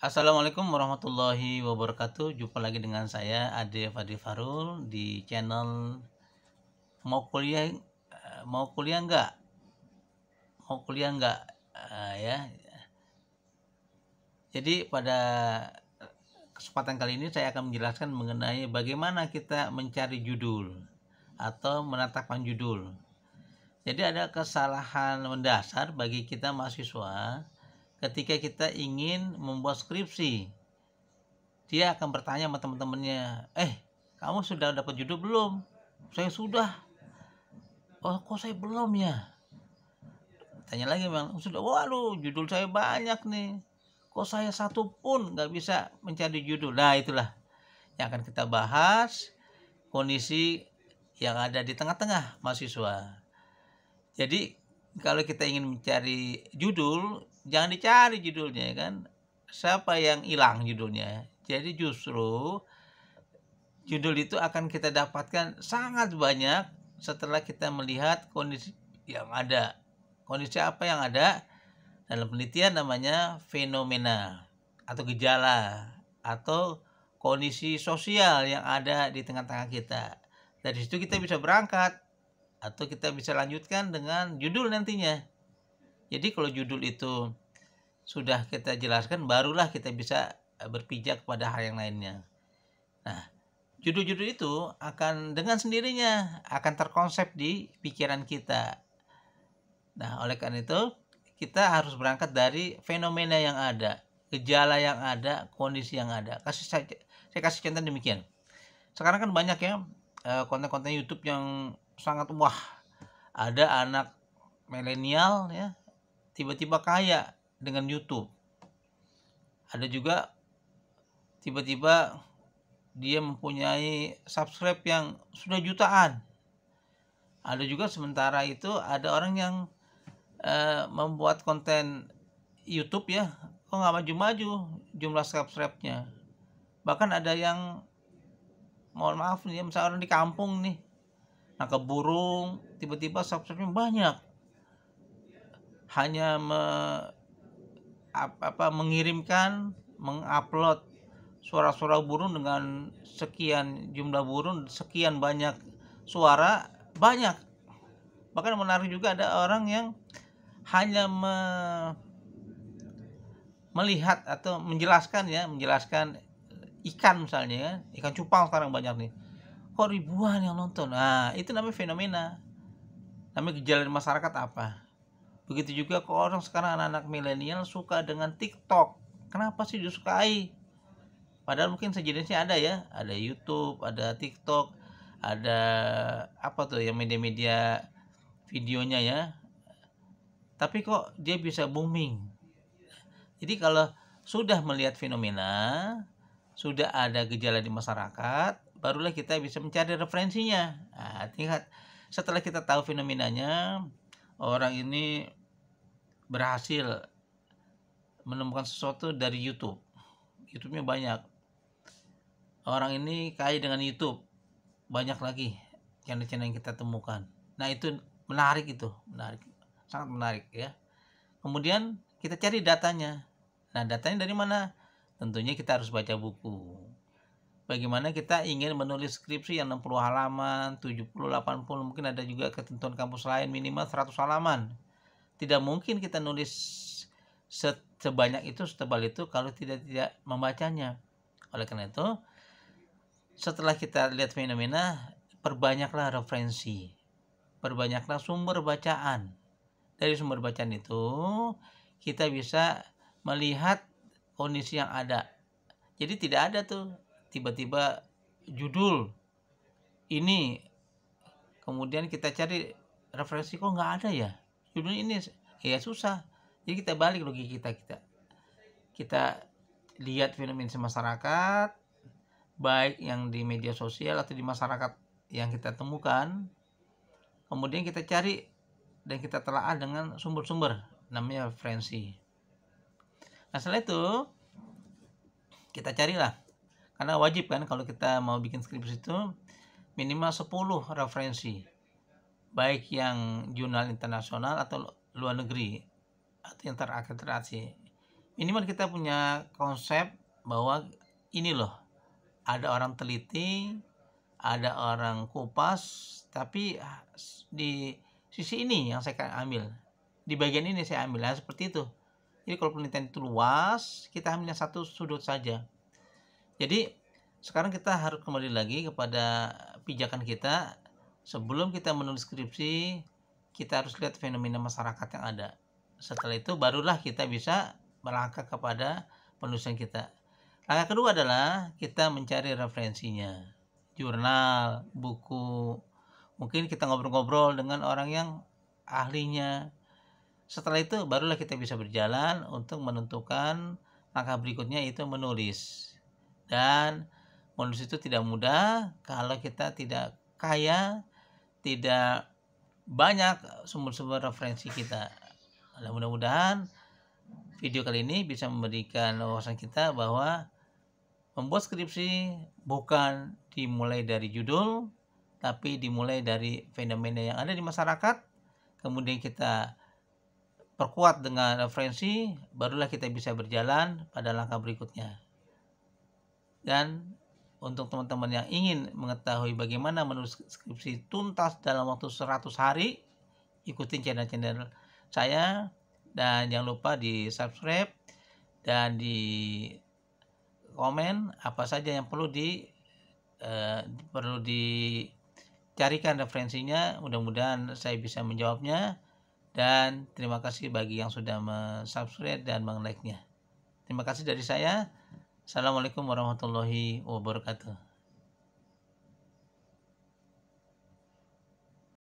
Assalamualaikum warahmatullahi wabarakatuh. Jumpa lagi dengan saya Ade Fadil Farul di channel mau kuliah mau kuliah enggak ya. Jadi pada kesempatan kali ini saya akan menjelaskan mengenai bagaimana kita mencari judul atau menetapkan judul. Jadi ada kesalahan mendasar bagi kita mahasiswa ketika kita ingin membuat skripsi. Dia akan bertanya sama teman-temannya, kamu sudah dapat judul belum? Saya sudah. Oh, kok saya belum ya? Tanya lagi, bang, sudah. Waduh, judul saya banyak nih, kok saya satu pun nggak bisa mencari judul. Nah, itulah yang akan kita bahas, kondisi yang ada di tengah-tengah mahasiswa. Jadi kalau kita ingin mencari judul, jangan dicari judulnya, kan? Siapa yang hilang judulnya? Jadi justru judul itu akan kita dapatkan sangat banyak setelah kita melihat kondisi yang ada. Kondisi apa yang ada? Dalam penelitian namanya fenomena atau gejala atau kondisi sosial yang ada di tengah-tengah kita. Dari situ kita bisa berangkat atau kita bisa lanjutkan dengan judul nantinya. Jadi kalau judul itu sudah kita jelaskan, barulah kita bisa berpijak pada hal yang lainnya. Nah, judul-judul itu akan dengan sendirinya akan terkonsep di pikiran kita. Nah, oleh karena itu kita harus berangkat dari fenomena yang ada, gejala yang ada, kondisi yang ada. Saya kasih contoh demikian. Sekarang kan banyak ya konten-konten YouTube yang sangat wah. Ada anak milenial ya tiba-tiba kaya dengan YouTube. Ada juga tiba-tiba dia mempunyai subscribe yang sudah jutaan. Ada juga sementara itu ada orang yang membuat konten YouTube ya, kok nggak maju-maju jumlah subscribe-nya. Bahkan ada yang, mohon maaf nih, misalnya orang di kampung nih, nangkep burung, tiba-tiba subscribe-nya banyak. Hanya mengirimkan, mengupload suara-suara burung dengan sekian jumlah burung, sekian banyak suara, banyak. Bahkan menarik juga, ada orang yang hanya melihat atau menjelaskan ikan misalnya ya, ikan cupang sekarang banyak nih, kok ribuan yang nonton. Nah, itu namanya fenomena, namanya gejala di masyarakat apa. Begitu juga kok orang sekarang, anak-anak milenial suka dengan TikTok. Kenapa sih disukai? Padahal mungkin sejenisnya ada ya, ada YouTube, ada TikTok, ada apa tuh yang media-media videonya ya. Tapi kok dia bisa booming? Jadi kalau sudah melihat fenomena, sudah ada gejala di masyarakat, barulah kita bisa mencari referensinya. Nah, setelah kita tahu fenomenanya, orang ini berhasil menemukan sesuatu dari YouTube. YouTube-nya banyak. Orang ini kaya dengan YouTube. Banyak lagi channel-channel yang kita temukan. Nah, itu menarik, sangat menarik ya. Kemudian kita cari datanya. Nah, datanya dari mana? Tentunya kita harus baca buku. Bagaimana kita ingin menulis skripsi yang 60 halaman, 70, 80, mungkin ada juga ketentuan kampus lain minimal 100 halaman. Tidak mungkin kita nulis sebanyak itu, setebal itu kalau tidak membacanya. Oleh karena itu, setelah kita lihat fenomena, perbanyaklah referensi, perbanyaklah sumber bacaan. Dari sumber bacaan itu kita bisa melihat kondisi yang ada. Jadi tidak ada tuh tiba-tiba judul ini, kemudian kita cari referensi, kok nggak ada ya judul ini, ya susah. Jadi kita balik logika kita lihat fenomena masyarakat, baik yang di media sosial atau di masyarakat yang kita temukan, kemudian kita cari dan kita telaah dengan sumber-sumber, namanya referensi. Nah, setelah itu kita carilah, karena wajib kan kalau kita mau bikin skripsi itu minimal 10 referensi, baik yang jurnal internasional atau luar negeri atau yang terakreditasi. minimal kita punya konsep bahwa ini loh, ada orang teliti, ada orang kupas, tapi di sisi ini yang saya ambil, di bagian ini saya ambil, seperti itu. Jadi kalau penelitian itu luas, kita ambil satu sudut saja. Jadi sekarang kita harus kembali lagi kepada pijakan kita. Sebelum kita menulis skripsi, kita harus lihat fenomena masyarakat yang ada. Setelah itu barulah kita bisa melangkah kepada penulisan kita. Langkah kedua adalah kita mencari referensinya, jurnal, buku. Mungkin kita ngobrol-ngobrol dengan orang yang ahlinya. Setelah itu barulah kita bisa berjalan untuk menentukan langkah berikutnya, yaitu menulis. Dan menulis itu tidak mudah kalau kita tidak kaya, tidak banyak sumber-sumber referensi kita. Nah, mudah-mudahan video kali ini bisa memberikan wawasan kita bahwa membuat skripsi bukan dimulai dari judul, tapi dimulai dari fenomena yang ada di masyarakat, kemudian kita perkuat dengan referensi, barulah kita bisa berjalan pada langkah berikutnya. Dan untuk teman-teman yang ingin mengetahui bagaimana menulis skripsi tuntas dalam waktu 100 hari, ikutin channel-channel saya, dan jangan lupa di subscribe dan di komen apa saja yang perlu dicarikan referensinya. Mudah-mudahan saya bisa menjawabnya, dan terima kasih bagi yang sudah subscribe dan like-nya. Terima kasih dari saya. Assalamualaikum warahmatullahi wabarakatuh.